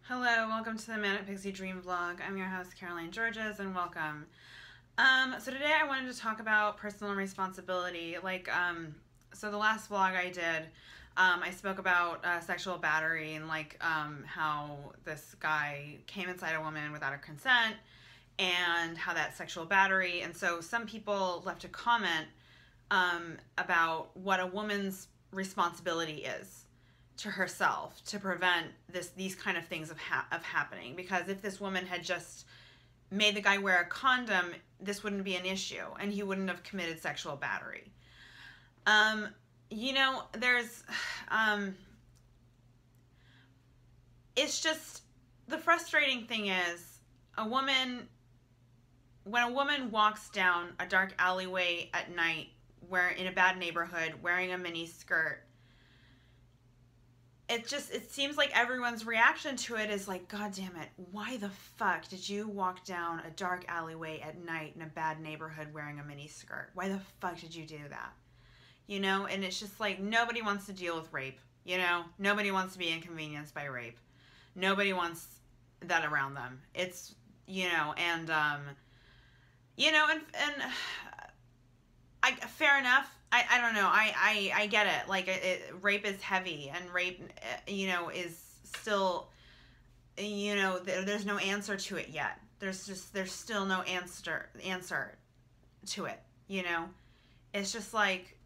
Hello, welcome to the Manic Pixie Dream Vlog. I'm your host, Caroline Georges, and welcome. So today I wanted to talk about personal responsibility. So the last vlog I did, I spoke about sexual battery and how this guy came inside a woman without her consent and how that's sexual battery. And so some people left a comment about what a woman's responsibility is to herself to prevent these kind of things of happening. Because if this woman had just made the guy wear a condom, this wouldn't be an issue and he wouldn't have committed sexual battery. There's it's just, the frustrating thing is when a woman walks down a dark alleyway at night in a bad neighborhood wearing a mini skirt, it seems like everyone's reaction to it is like, God damn it, why the fuck did you walk down a dark alleyway at night in a bad neighborhood wearing a mini skirt? Why the fuck did you do that? And it's just like, nobody wants to deal with rape, Nobody wants to be inconvenienced by rape. Nobody wants that around them. It's, fair enough. I don't know. I get it. Rape is heavy, and rape, is still, there's no answer to it yet. There's still no answer to it, It's just like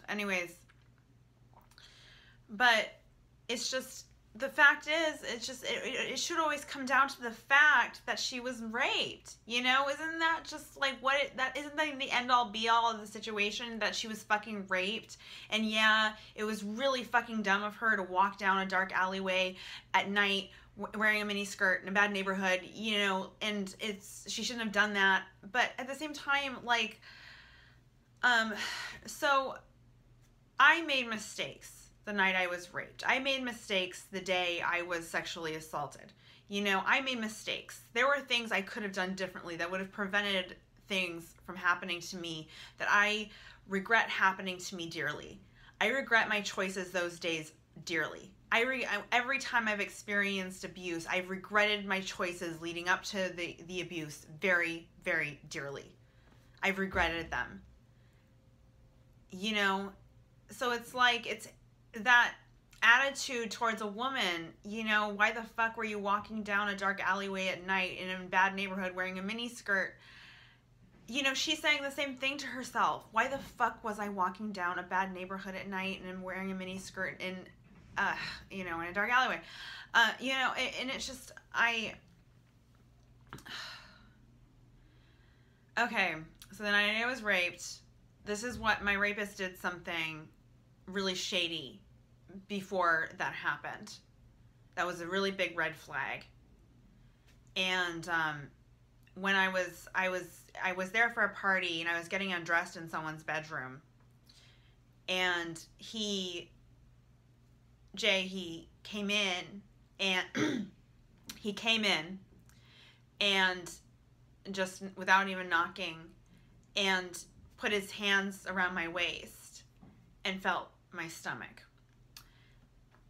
anyways. But it's just, the fact is, it should always come down to the fact that she was raped, Isn't that just like isn't that the end all be all of the situation, that she was fucking raped? And yeah, it was really fucking dumb of her to walk down a dark alleyway at night wearing a mini skirt in a bad neighborhood, and she shouldn't have done that. But at the same time, so I made mistakes the night I was raped. I made mistakes the day I was sexually assaulted. I made mistakes. There were things I could have done differently that would have prevented things from happening to me that I regret happening to me dearly. I regret my choices those days dearly. Every time I've experienced abuse, I've regretted my choices leading up to the abuse very, very dearly. I've regretted them. So it's like, it's that attitude towards a woman, why the fuck were you walking down a dark alleyway at night in a bad neighborhood wearing a mini skirt? She's saying the same thing to herself. Why the fuck was I walking down a bad neighborhood at night and wearing a mini skirt in a dark alleyway? And it's just, okay, so the night I was raped, this is what my rapist did, something really shady before that happened. That was a really big red flag. And when I was there for a party, and I was getting undressed in someone's bedroom, and he came in, and he came in and just without even knocking, and put his hands around my waist and felt my stomach.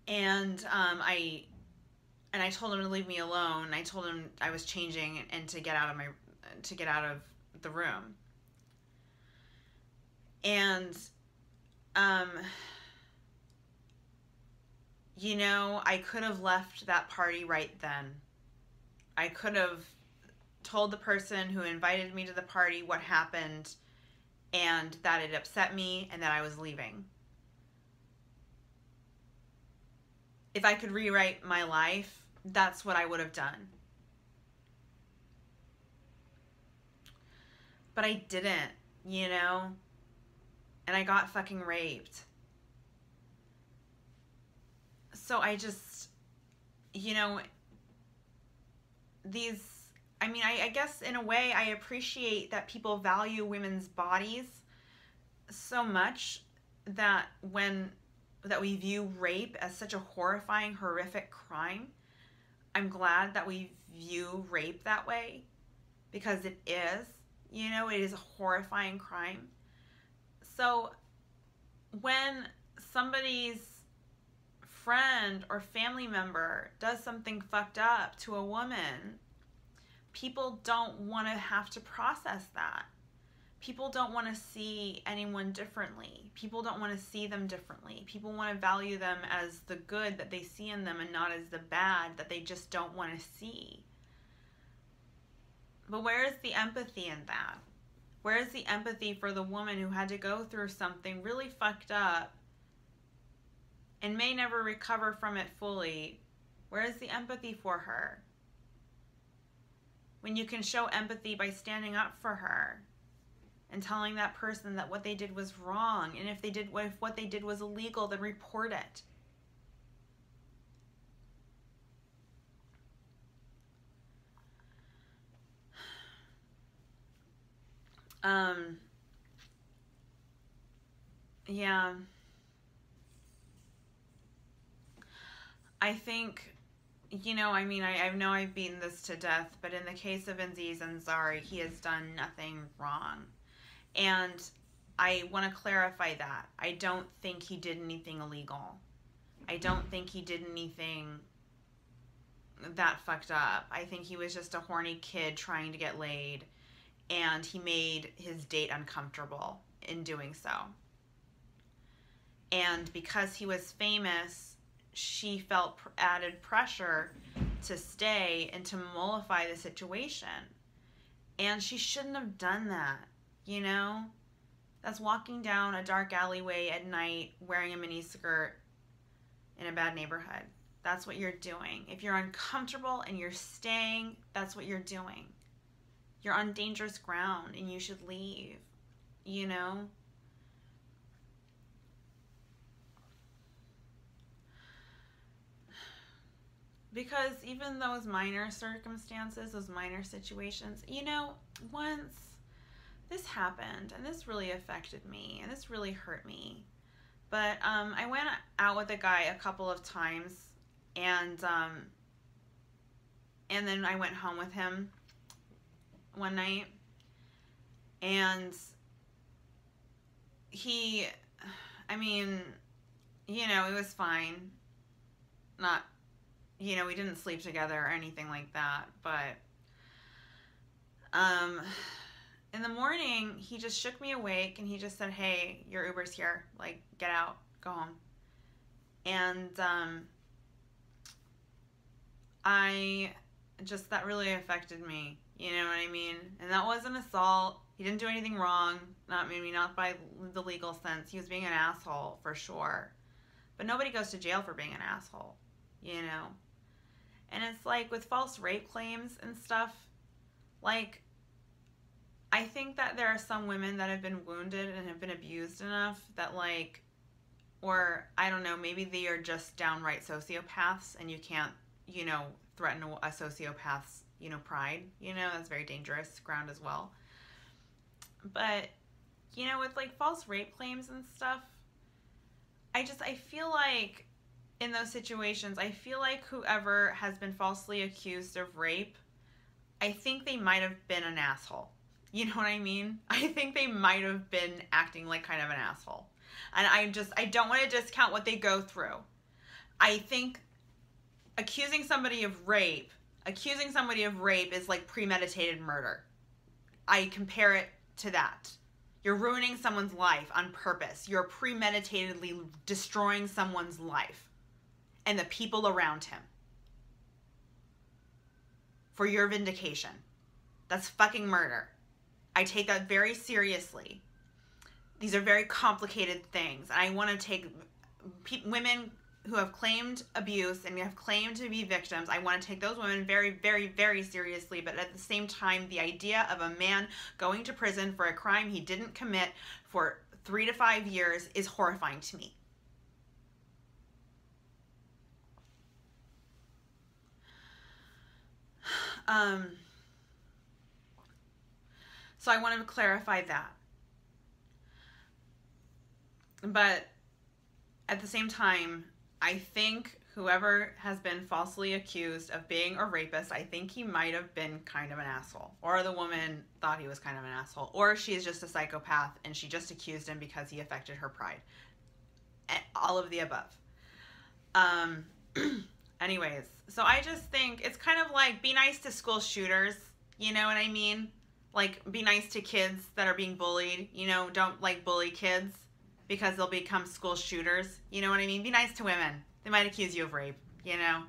And I told him to leave me alone. I told him I was changing and to get out of the room. And I could have left that party right then. I could have told the person who invited me to the party what happened, and that it upset me, and that I was leaving. If I could rewrite my life, that's what I would have done. But I didn't, and I got fucking raped. So I just, I guess in a way I appreciate that people value women's bodies so much that we view rape as such a horrifying, horrific crime. I'm glad that we view rape that way, because it is, it is a horrifying crime. So when somebody's friend or family member does something fucked up to a woman, people don't want to have to process that. People don't want to see anyone differently. People don't want to see them differently. People want to value them as the good that they see in them and not as the bad that they just don't want to see. But where is the empathy in that? Where is the empathy for the woman who had to go through something really fucked up and may never recover from it fully? Where is the empathy for her? When you can show empathy by standing up for her and telling that person that what they did was wrong, and if what they did was illegal, then report it. Yeah. I think, I know I've beaten this to death, but in the case of Aziz Ansari, he has done nothing wrong. And I want to clarify that. I don't think he did anything illegal. I don't think he did anything that fucked up. I think he was just a horny kid trying to get laid, and he made his date uncomfortable in doing so. And because he was famous, she felt added pressure to stay and to mollify the situation. And she shouldn't have done that, That's walking down a dark alleyway at night wearing a miniskirt in a bad neighborhood. That's what you're doing. If you're uncomfortable and you're staying, that's what you're doing. You're on dangerous ground and you should leave, Because even those minor circumstances, those minor situations, once this happened and this really affected me and this really hurt me. But I went out with a guy a couple of times, and then I went home with him one night, and it was fine. Not, we didn't sleep together or anything like that, but in the morning, he just shook me awake and he just said, "Hey, your Uber's here. Like, get out, go home." And that really affected me. You know what I mean? And that wasn't assault. He didn't do anything wrong. Not by the legal sense. He was being an asshole for sure. But nobody goes to jail for being an asshole, And it's like with false rape claims and stuff, like, I think that there are some women that have been wounded and have been abused enough that, like, or I don't know, maybe they are just downright sociopaths and you can't, threaten a sociopath's, pride. That's very dangerous ground as well. But, with like false rape claims and stuff, I feel like in those situations, I feel like whoever has been falsely accused of rape, I think they might have been an asshole. You know what I mean? I think they might have been acting like kind of an asshole. And I don't want to discount what they go through. I think accusing somebody of rape is like premeditated murder. I compare it to that. You're ruining someone's life on purpose. You're premeditatedly destroying someone's life and the people around him for your vindication. That's fucking murder. I take that very seriously. These are very complicated things. And I want to take women who have claimed abuse and have claimed to be victims, I want to take those women very, very, very seriously. But at the same time, the idea of a man going to prison for a crime he didn't commit for 3 to 5 years is horrifying to me. So I want to clarify that. But at the same time, I think whoever has been falsely accused of being a rapist, I think he might have been kind of an asshole. Or the woman thought he was kind of an asshole. Or she's just a psychopath and she just accused him because he affected her pride. All of the above. Um, anyways, so I just think it's kind of like be nice to school shooters. You know what I mean? Like, be nice to kids that are being bullied. You know, don't, like, bully kids because they'll become school shooters. You know what I mean? Be nice to women. They might accuse you of rape, you know?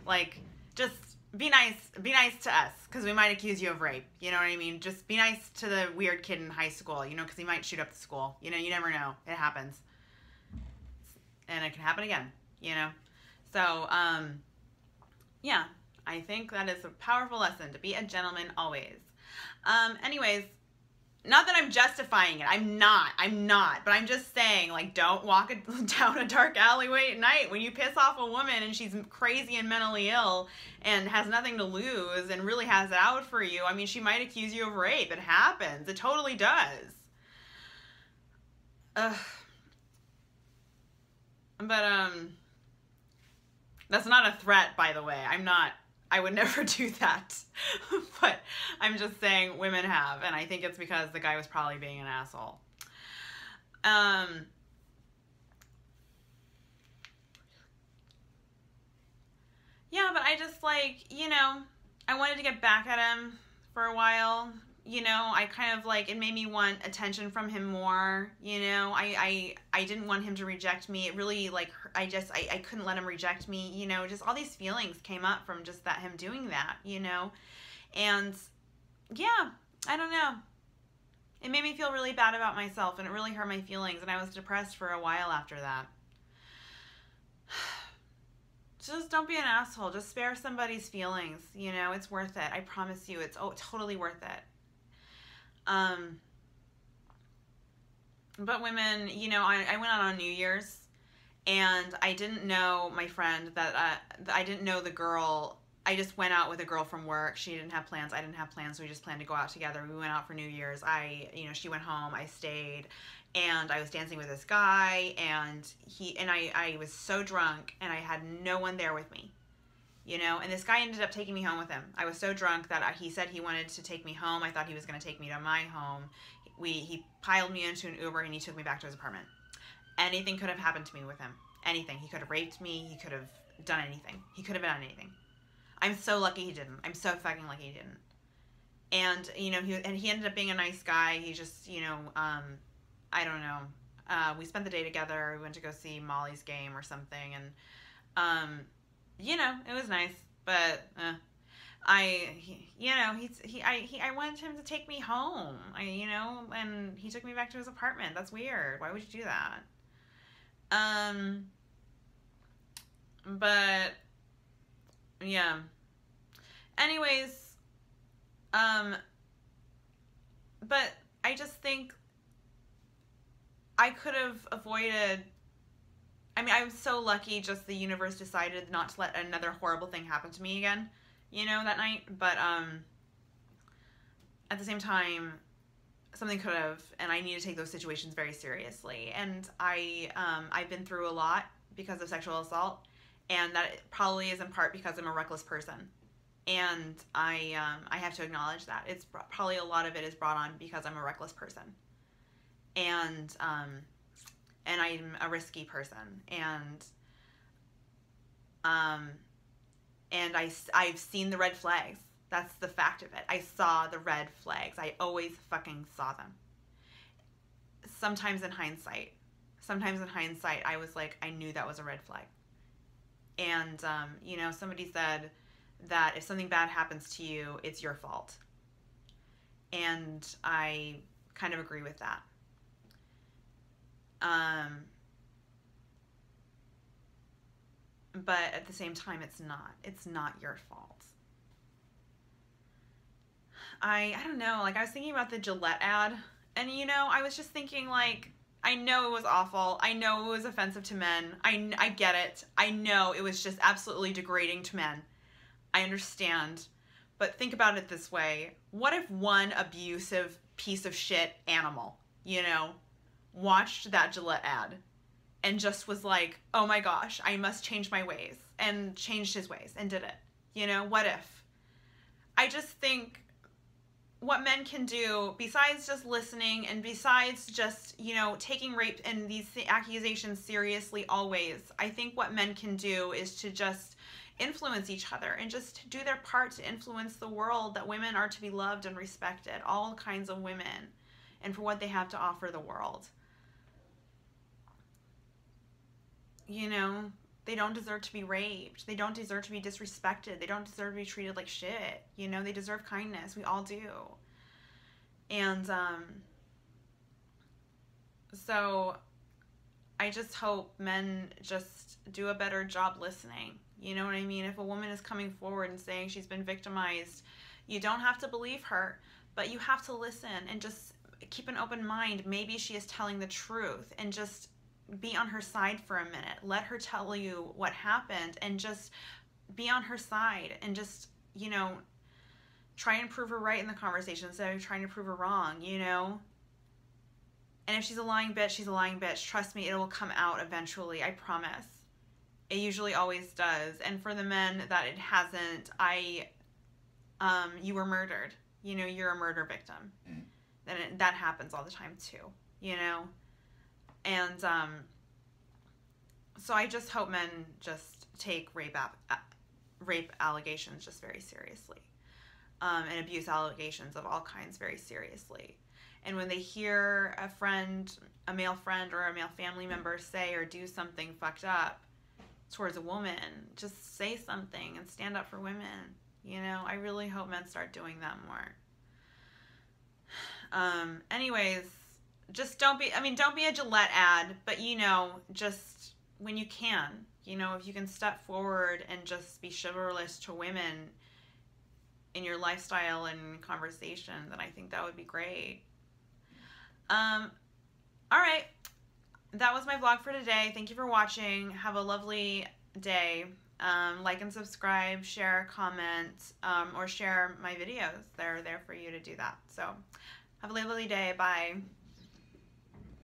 Like, just be nice to us because we might accuse you of rape. You know what I mean? Just be nice to the weird kid in high school, you know, because he might shoot up the school. You know, you never know. It happens. And it can happen again, you know? So, yeah, I think that is a powerful lesson, to be a gentleman always. Anyways, not that I'm justifying it. I'm not. But I'm just saying, like, don't walk down a dark alleyway at night when you piss off a woman and she's crazy and mentally ill and has nothing to lose and really has it out for you. I mean, she might accuse you of rape. It happens. It totally does. But, that's not a threat, by the way. I would never do that. But I'm just saying women have, and I think it's because the guy was probably being an asshole. Yeah, but I just, like, you know, I wanted to get back at him for a while. You know, I kind of, like, it made me want attention from him more, you know. I didn't want him to reject me. It really, like, I couldn't let him reject me, you know. Just all these feelings came up from just him doing that, you know. And, yeah, I don't know. It made me feel really bad about myself, and it really hurt my feelings, and I was depressed for a while after that. Just don't be an asshole. Just spare somebody's feelings, you know. It's worth it. I promise you, it's totally worth it. But women, you know, I went out on New Year's, and I didn't know my friend that, I didn't know the girl. I just went out with a girl from work. She didn't have plans. I didn't have plans, so we just planned to go out together. We went out for New Year's. You know, she went home. I stayed, and I was dancing with this guy, and I was so drunk, and I had no one there with me. You know, and this guy ended up taking me home with him. I was so drunk that he said he wanted to take me home. I thought he was going to take me to my home. He piled me into an Uber, and he took me back to his apartment. Anything could have happened to me with him. Anything. He could have raped me. He could have done anything. He could have done anything. I'm so lucky he didn't. I'm so fucking lucky he didn't. And, you know, he ended up being a nice guy. He just, you know, I don't know. We spent the day together. We went to go see Molly's game or something, and, you know, it was nice, but, I wanted him to take me home, you know, and he took me back to his apartment. That's weird. Why would you do that? But, yeah. Anyways, but I just think I could have avoided, I mean, I was so lucky just the universe decided not to let another horrible thing happen to me again, you know, that night. But at the same time, something could have, and I need to take those situations very seriously. And I've been through a lot because of sexual assault, and that probably is in part because I'm a reckless person. And I have to acknowledge that. It's probably a lot of it is brought on because I'm a reckless person. And I'm a risky person, and I've seen the red flags. That's the fact of it. I saw the red flags. I always fucking saw them. Sometimes in hindsight, I was like, I knew that was a red flag. And, you know, somebody said that if something bad happens to you, it's your fault. And I kind of agree with that. But at the same time, it's not your fault. I don't know, like, I was thinking about the Gillette ad, and, you know, I was just thinking, like, I know it was awful. I know it was offensive to men. I get it. I know it was just absolutely degrading to men. I understand. But think about it this way. What if one abusive piece of shit animal, you know, watched that Gillette ad and just was like, oh my gosh, I must change my ways, and changed his ways and did it? You know, what if? I just think what men can do, besides just listening and besides just, you know, taking rape and these accusations seriously always, I think what men can do is to just influence each other and just do their part to influence the world, that women are to be loved and respected, all kinds of women, and for what they have to offer the world. You know, they don't deserve to be raped. They don't deserve to be disrespected. They don't deserve to be treated like shit. You know, they deserve kindness. We all do. And so I just hope men just do a better job listening. You know what I mean? If a woman is coming forward and saying she's been victimized, you don't have to believe her, but you have to listen and just keep an open mind. Maybe she is telling the truth, and just be on her side for a minute. Let her tell you what happened and just be on her side and just, you know, try and prove her right in the conversation instead of trying to prove her wrong, you know? And if she's a lying bitch, she's a lying bitch. Trust me, it will come out eventually. I promise. It usually always does. And for the men that it hasn't, you were murdered. You know, you're a murder victim. And that happens all the time too, you know? And so I just hope men just take rape allegations just very seriously. And abuse allegations of all kinds very seriously. And when they hear a male friend or a male family member say or do something fucked up towards a woman, just say something and stand up for women. You know, I really hope men start doing that more. Anyways, just don't be a Gillette ad, but, you know, just when you can, you know, if you can step forward and just be chivalrous to women in your lifestyle and conversation, then I think that would be great. All right. That was my vlog for today. Thank you for watching. Have a lovely day. Like and subscribe, share, comment, or share my videos. They're there for you to do that. So have a lovely day. Bye.